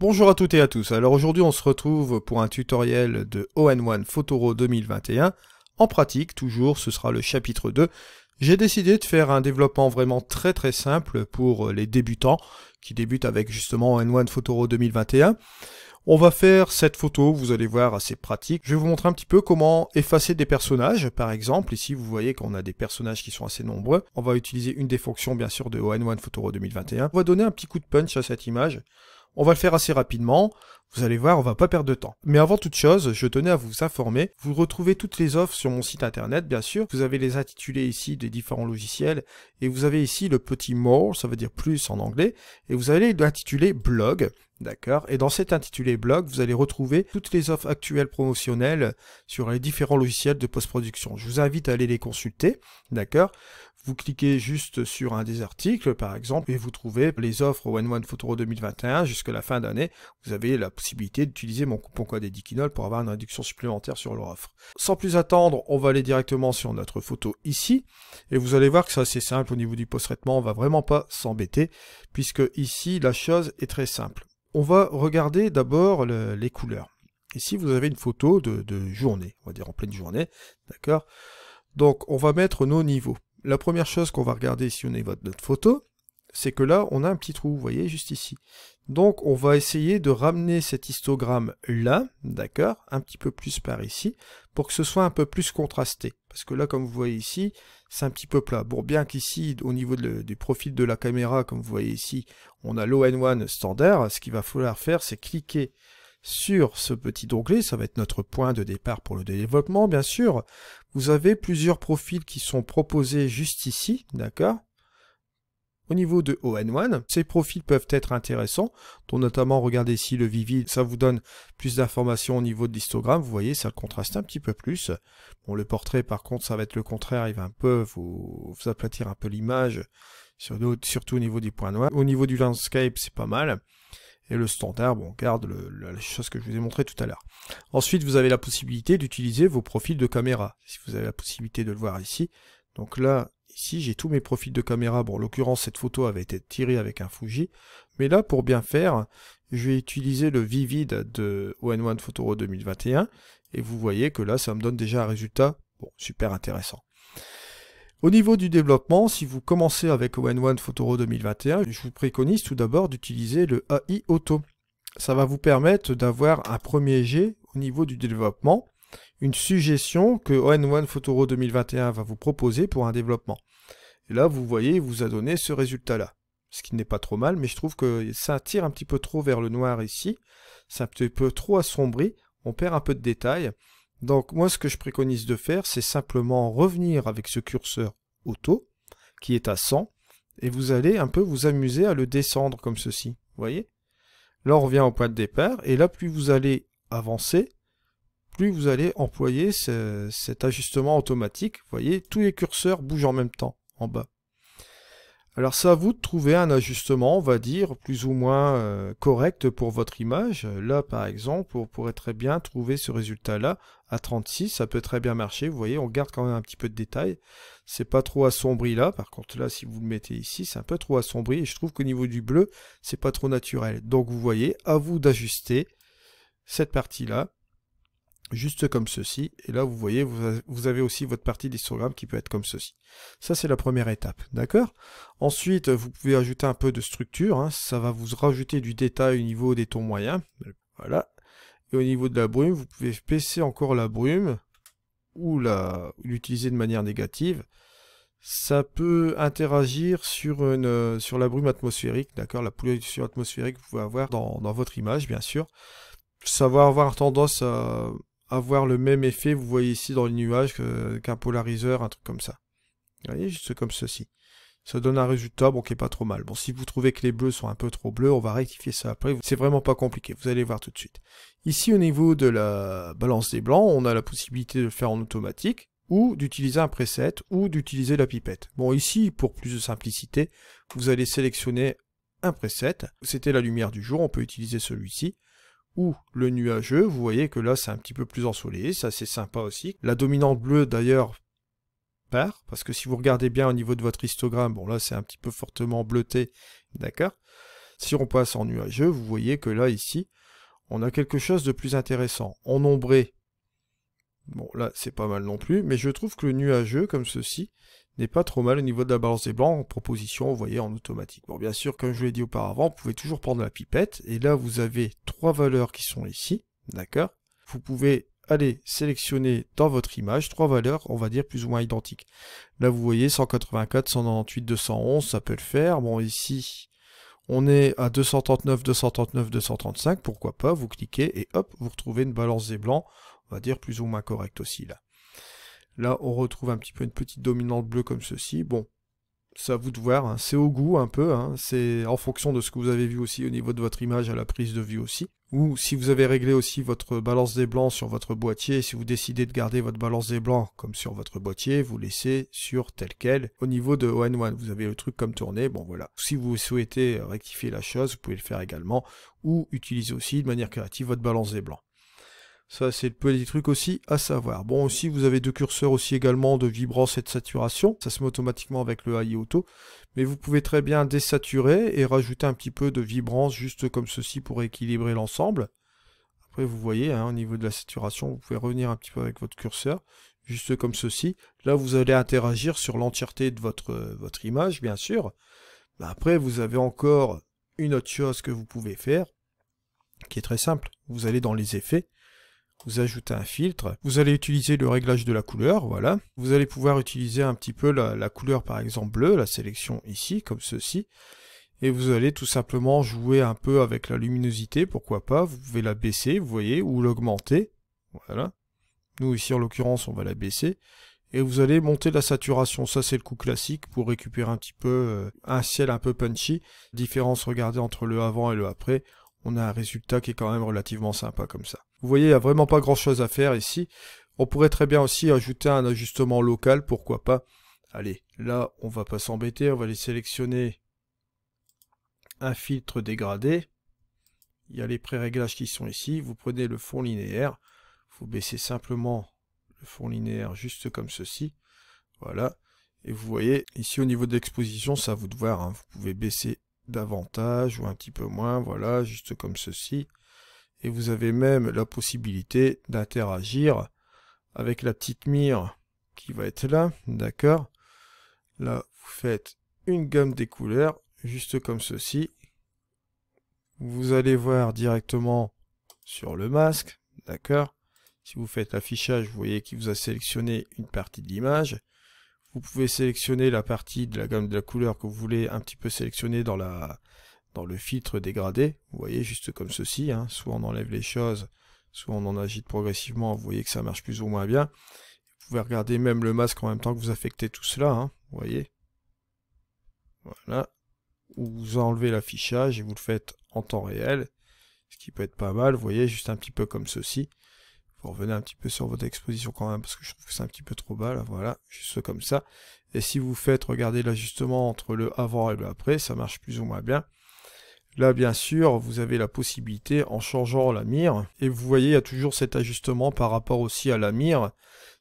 Bonjour à toutes et à tous. Alors aujourd'hui on se retrouve pour un tutoriel de All-in-One Photoro 2021. En pratique, toujours, ce sera le chapitre 2. J'ai décidé de faire un développement vraiment très simple pour les débutants qui débutent avec justement All-in-One Photoro 2021. On va faire cette photo, vous allez voir, assez pratique. Je vais vous montrer un petit peu comment effacer des personnages. Par exemple, ici vous voyez qu'on a des personnages qui sont assez nombreux. On va utiliser une des fonctions bien sûr de All-in-One Photoro 2021. On va donner un petit coup de punch à cette image. On va le faire assez rapidement, vous allez voir, on va pas perdre de temps. Mais avant toute chose, je tenais à vous informer, vous retrouvez toutes les offres sur mon site internet, bien sûr. Vous avez les intitulés ici des différents logiciels, et vous avez ici le petit more, ça veut dire plus en anglais, et vous allez l'intituler blog, d'accord. Et dans cet intitulé blog, vous allez retrouver toutes les offres actuelles promotionnelles sur les différents logiciels de post-production. Je vous invite à aller les consulter, d'accord. Vous cliquez juste sur un des articles, par exemple, et vous trouvez les offres All-in-One Photoro 2021 jusqu'à la fin d'année. Vous avez la possibilité d'utiliser mon coupon code Edikinol pour avoir une réduction supplémentaire sur leur offre. Sans plus attendre, on va aller directement sur notre photo ici, et vous allez voir que c'est assez simple au niveau du post-traitement, on va vraiment pas s'embêter, puisque ici, la chose est très simple. On va regarder d'abord les couleurs. Ici, vous avez une photo de journée, on va dire en pleine journée, d'accord? Donc, on va mettre nos niveaux. La première chose qu'on va regarder si on est notre photo, c'est que là, on a un petit trou, vous voyez, juste ici. Donc, on va essayer de ramener cet histogramme là, d'accord, un petit peu plus par ici, pour que ce soit un peu plus contrasté. Parce que là, comme vous voyez ici, c'est un petit peu plat. Bon, bien qu'ici, au niveau du profil de la caméra, comme vous voyez ici, on a l'All-in-One standard, ce qu'il va falloir faire, c'est cliquer sur ce petit onglet, ça va être notre point de départ pour le développement, bien sûr. Vous avez plusieurs profils qui sont proposés juste ici, d'accord? Au niveau de All-in-One, ces profils peuvent être intéressants, dont notamment, regardez ici le Vivid, ça vous donne plus d'informations au niveau de l'histogramme, vous voyez, ça le contraste un petit peu plus. Bon, le portrait, par contre, ça va être le contraire, il va un peu vous aplatir un peu l'image, surtout au niveau des points noirs. Au niveau du landscape, c'est pas mal. Et le standard, bon, on garde la chose que je vous ai montré tout à l'heure. Ensuite, vous avez la possibilité d'utiliser vos profils de caméra. Si vous avez la possibilité de le voir ici. Donc là, ici, j'ai tous mes profils de caméra. Bon, en l'occurrence, cette photo avait été tirée avec un Fuji. Mais là, pour bien faire, je vais utiliser le Vivid de All-in-One Photoro 2021. Et vous voyez que là, ça me donne déjà un résultat, bon, super intéressant. Au niveau du développement, si vous commencez avec All-in-One Photoro 2021, je vous préconise tout d'abord d'utiliser le AI Auto. Ça va vous permettre d'avoir un premier jet au niveau du développement, une suggestion que All-in-One Photoro 2021 va vous proposer pour un développement. Et là, vous voyez, il vous a donné ce résultat-là. Ce qui n'est pas trop mal, mais je trouve que ça tire un petit peu trop vers le noir ici. C'est un petit peu trop assombri, on perd un peu de détails. Donc moi ce que je préconise de faire, c'est simplement revenir avec ce curseur auto, qui est à 100, et vous allez un peu vous amuser à le descendre comme ceci, vous voyez. Là on revient au point de départ, et là plus vous allez avancer, plus vous allez employer cet ajustement automatique, vous voyez, tous les curseurs bougent en même temps, en bas. Alors c'est à vous de trouver un ajustement, on va dire, plus ou moins correct pour votre image. Là par exemple, on pourrait très bien trouver ce résultat-là à 36, ça peut très bien marcher, vous voyez, on garde quand même un petit peu de détail. C'est pas trop assombri là, par contre là si vous le mettez ici, c'est un peu trop assombri, et je trouve qu'au niveau du bleu, c'est pas trop naturel. Donc vous voyez, à vous d'ajuster cette partie-là, juste comme ceci, et là vous voyez, vous avez aussi votre partie d'histogramme qui peut être comme ceci. Ça c'est la première étape, d'accord? Ensuite, vous pouvez ajouter un peu de structure, hein, ça va vous rajouter du détail au niveau des tons moyens, voilà. Et au niveau de la brume, vous pouvez baisser encore la brume, ou l'utiliser de manière négative. Ça peut interagir sur la brume atmosphérique, d'accord? La pollution atmosphérique que vous pouvez avoir dans votre image, bien sûr. Ça va avoir tendance à avoir le même effet, vous voyez ici dans les nuages, qu'un polariseur, un truc comme ça. Vous voyez, juste comme ceci. Ça donne un résultat, bon, qui est pas trop mal. Bon, si vous trouvez que les bleus sont un peu trop bleus, on va rectifier ça après. C'est vraiment pas compliqué, vous allez voir tout de suite. Ici, au niveau de la balance des blancs, on a la possibilité de le faire en automatique, ou d'utiliser un preset, ou d'utiliser la pipette. Bon, ici, pour plus de simplicité, vous allez sélectionner un preset. C'était la lumière du jour, on peut utiliser celui-ci. Ou le nuageux, vous voyez que là c'est un petit peu plus ensoleillé, ça c'est sympa aussi. La dominante bleue d'ailleurs part, parce que si vous regardez bien au niveau de votre histogramme, bon là c'est un petit peu fortement bleuté, d'accord? Si on passe en nuageux, vous voyez que là, ici, on a quelque chose de plus intéressant. En ombré, bon là, c'est pas mal non plus, mais je trouve que le nuageux, comme ceci, n'est pas trop mal au niveau de la balance des blancs en proposition, vous voyez, en automatique. Bon, bien sûr, comme je l'ai dit auparavant, vous pouvez toujours prendre la pipette, et là, vous avez 3 valeurs qui sont ici, d'accord? Vous pouvez aller sélectionner dans votre image 3 valeurs, on va dire, plus ou moins identiques. Là, vous voyez, 184, 198, 211, ça peut le faire. Bon, ici, on est à 239, 239, 235, pourquoi pas, vous cliquez, et hop, vous retrouvez une balance des blancs, on va dire, plus ou moins correcte aussi, là. Là, on retrouve un petit peu une petite dominante bleue comme ceci. Bon, c'est à vous de voir, hein. C'est au goût un peu, hein. C'est en fonction de ce que vous avez vu aussi au niveau de votre image à la prise de vue aussi. Ou si vous avez réglé aussi votre balance des blancs sur votre boîtier, si vous décidez de garder votre balance des blancs comme sur votre boîtier, vous laissez sur tel quel. Au niveau de ON1, vous avez le truc comme tourné, bon voilà. Si vous souhaitez rectifier la chose, vous pouvez le faire également, ou utiliser aussi de manière créative votre balance des blancs. Ça, c'est le petit truc aussi à savoir. Bon, aussi, vous avez deux curseurs aussi également de vibrance et de saturation. Ça se met automatiquement avec le AI Auto. Mais vous pouvez très bien désaturer et rajouter un petit peu de vibrance juste comme ceci pour équilibrer l'ensemble. Après, vous voyez, hein, au niveau de la saturation, vous pouvez revenir un petit peu avec votre curseur, juste comme ceci. Là, vous allez interagir sur l'entièreté de votre image, bien sûr. Mais après, vous avez encore une autre chose que vous pouvez faire, qui est très simple. Vous allez dans les effets. Vous ajoutez un filtre, vous allez utiliser le réglage de la couleur, voilà. Vous allez pouvoir utiliser un petit peu la couleur par exemple bleue, la sélection ici, comme ceci. Et vous allez tout simplement jouer un peu avec la luminosité, pourquoi pas. Vous pouvez la baisser, vous voyez, ou l'augmenter, voilà. Nous ici en l'occurrence on va la baisser. Et vous allez monter la saturation, ça c'est le coup classique pour récupérer un petit peu un ciel un peu punchy. Différence, regardez entre le avant et le après. On a un résultat qui est quand même relativement sympa comme ça. Vous voyez, il n'y a vraiment pas grand chose à faire ici. On pourrait très bien aussi ajouter un ajustement local, pourquoi pas. Allez, là, on va pas s'embêter, on va aller sélectionner un filtre dégradé. Il y a les pré-réglages qui sont ici. Vous prenez le fond linéaire. Vous baissez simplement le fond linéaire juste comme ceci. Voilà. Et vous voyez, ici au niveau de l'exposition, c'est à vous de voir, hein. Vous pouvez baisser davantage ou un petit peu moins, voilà, juste comme ceci. Et vous avez même la possibilité d'interagir avec la petite mire qui va être là, d'accord. Là, vous faites une gamme des couleurs, juste comme ceci. Vous allez voir directement sur le masque, d'accord. Si vous faites l'affichage, vous voyez qu'il vous a sélectionné une partie de l'image. Vous pouvez sélectionner la partie de la gamme de la couleur que vous voulez un petit peu sélectionner dans le filtre dégradé. Vous voyez, juste comme ceci, hein. Soit on enlève les choses, soit on en agite progressivement. Vous voyez que ça marche plus ou moins bien. Vous pouvez regarder même le masque en même temps que vous affectez tout cela, hein. Vous voyez. Voilà. Ou vous enlevez l'affichage et vous le faites en temps réel. Ce qui peut être pas mal. Vous voyez, juste un petit peu comme ceci. Vous revenez un petit peu sur votre exposition quand même, parce que je trouve que c'est un petit peu trop bas, là, voilà, juste comme ça. Et si vous faites, regardez l'ajustement entre le avant et le après, ça marche plus ou moins bien. Là, bien sûr, vous avez la possibilité, en changeant la mire, et vous voyez, il y a toujours cet ajustement par rapport aussi à la mire.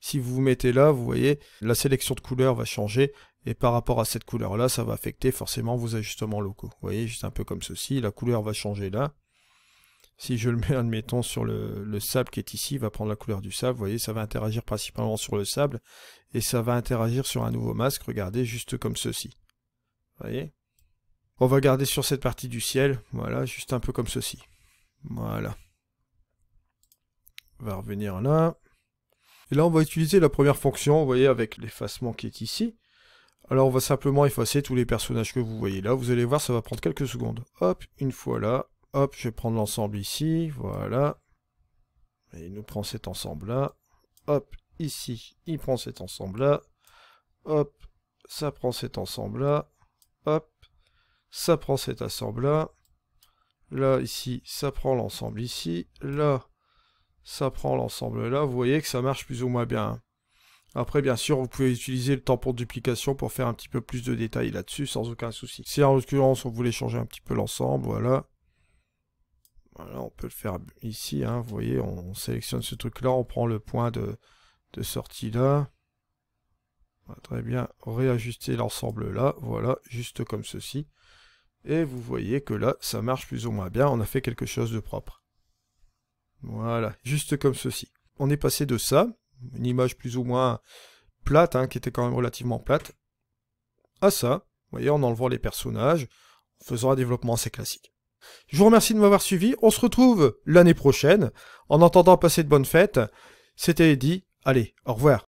Si vous vous mettez là, vous voyez, la sélection de couleurs va changer, et par rapport à cette couleur-là, ça va affecter forcément vos ajustements locaux. Vous voyez, juste un peu comme ceci, la couleur va changer là. Si je le mets, admettons, sur le sable qui est ici, il va prendre la couleur du sable. Vous voyez, ça va interagir principalement sur le sable. Et ça va interagir sur un nouveau masque, regardez, juste comme ceci. Vous voyez? On va garder sur cette partie du ciel. Voilà, juste un peu comme ceci. Voilà. On va revenir là. Et là, on va utiliser la première fonction, vous voyez, avec l'effacement qui est ici. Alors, on va simplement effacer tous les personnages que vous voyez là. Vous allez voir, ça va prendre quelques secondes. Hop, une fois là. Hop, je vais prendre l'ensemble ici, voilà. Et il nous prend cet ensemble-là. Hop, ici, il prend cet ensemble-là. Hop, ça prend cet ensemble-là. Hop, ça prend cet ensemble-là. Là, ici, ça prend l'ensemble ici. Là, ça prend l'ensemble là. Vous voyez que ça marche plus ou moins bien. Après, bien sûr, vous pouvez utiliser le tampon de duplication pour faire un petit peu plus de détails là-dessus, sans aucun souci. Si en l'occurrence, on voulait changer un petit peu l'ensemble, voilà. Voilà, on peut le faire ici, hein, vous voyez, on sélectionne ce truc-là, on prend le point de sortie là. On va très bien réajuster l'ensemble là, voilà, juste comme ceci. Et vous voyez que là, ça marche plus ou moins bien, on a fait quelque chose de propre. Voilà, juste comme ceci. On est passé de ça, une image plus ou moins plate, hein, qui était quand même relativement plate, à ça, vous voyez, en enlevant les personnages, en faisant un développement assez classique. Je vous remercie de m'avoir suivi, on se retrouve l'année prochaine. En attendant, passez de bonnes fêtes. C'était Eddy, allez, au revoir.